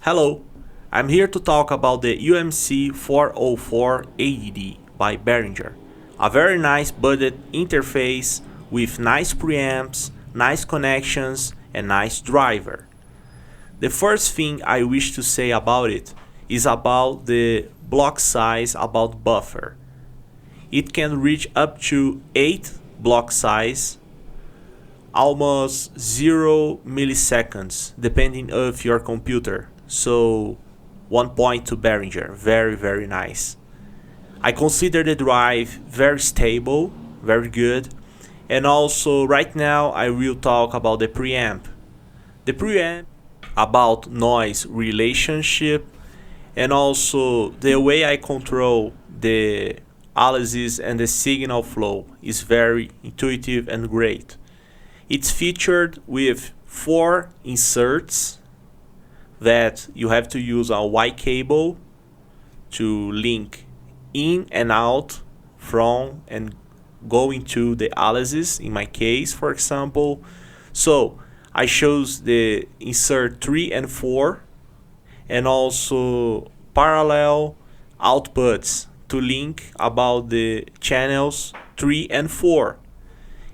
Hello, I'm here to talk about the UMC404HD by Behringer. A very nice budget interface with nice preamps, nice connections, and nice driver. The first thing I wish to say about it is about the block size, about buffer. It can reach up to 8 block size, almost 0 milliseconds depending of your computer. So 1 point to Behringer, very nice. I consider the drive very stable, very good. And also right now I will talk about the preamp. The preamp about noise relationship, and also the way I control the analysis and the signal flow is very intuitive and great. It's featured with 4 inserts that you have to use a Y cable to link in and out from and going to the analysis in my case, for example. So I chose the insert 3 and 4 and also parallel outputs to link about the channels 3 and 4.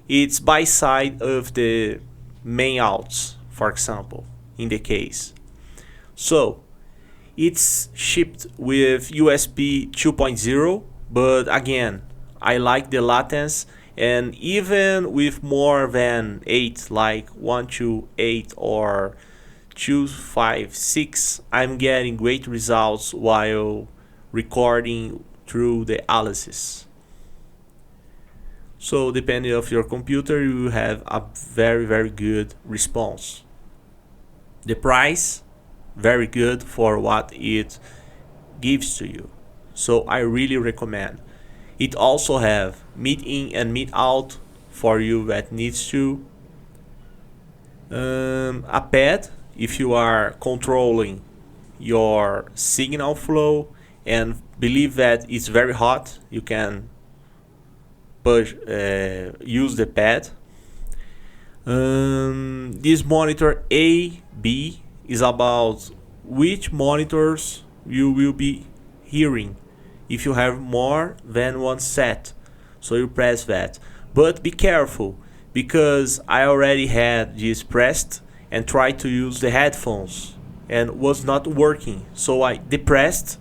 It's by side of the main outs, for example, in the case. So it's shipped with USB 2.0, but again, I like the latence, and even with more than 8, like 128 or 256, I'm getting great results while recording through the analysis. So depending on your computer, you will have a very good response. The price, very good for what it gives to you. So I really recommend. It also have mid in and mid out for you that needs to. A pad if you are controlling your signal flow and believe that it's very hot, you can use the pad. This monitor A, B is about which monitors you will be hearing if you have more than one set. So you press that. But be careful, because I already had this pressed and tried to use the headphones and was not working. So I depressed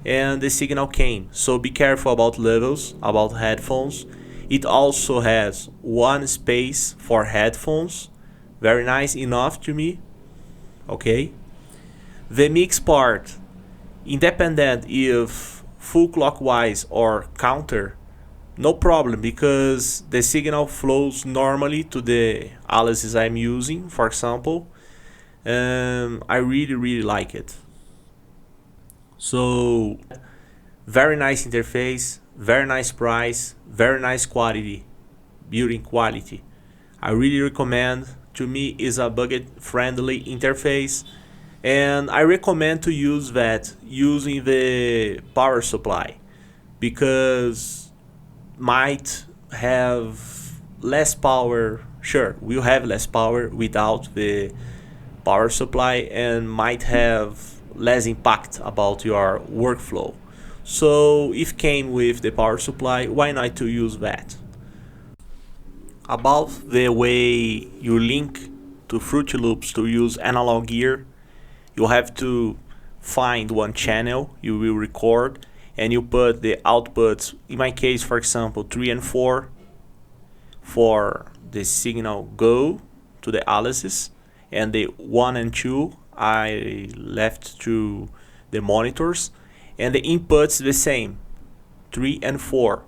and the signal came. So be careful about levels, about headphones. It also has one space for headphones, very nice, enough to me. Okay. The mix part, independent if full clockwise or counter, no problem, because the signal flows normally to the analysis I'm using, for example. I really like it. So very nice interface, very nice price, very nice quality, building quality. I really recommend. To me is a budget friendly interface, and I recommend to use that using the power supply, because might have less power. Sure, we'll have less power without the power supply and might have less impact about your workflow. So if came with the power supply, why not to use that? About the way you link to Fruity Loops to use analog gear, you have to find one channel you will record and you put the outputs, in my case for example 3 and 4 for the signal go to the analysis, and the 1 and 2 I left to the monitors, and the inputs the same, 3 and 4.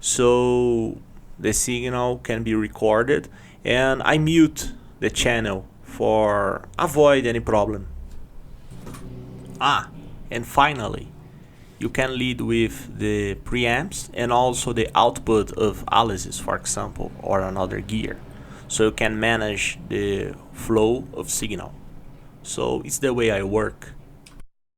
So the signal can be recorded, and I mute the channel for avoid any problem. And finally, you can lead with the preamps and also the output of analysis, for example, or another gear, so you can manage the flow of signal. So it's the way I work.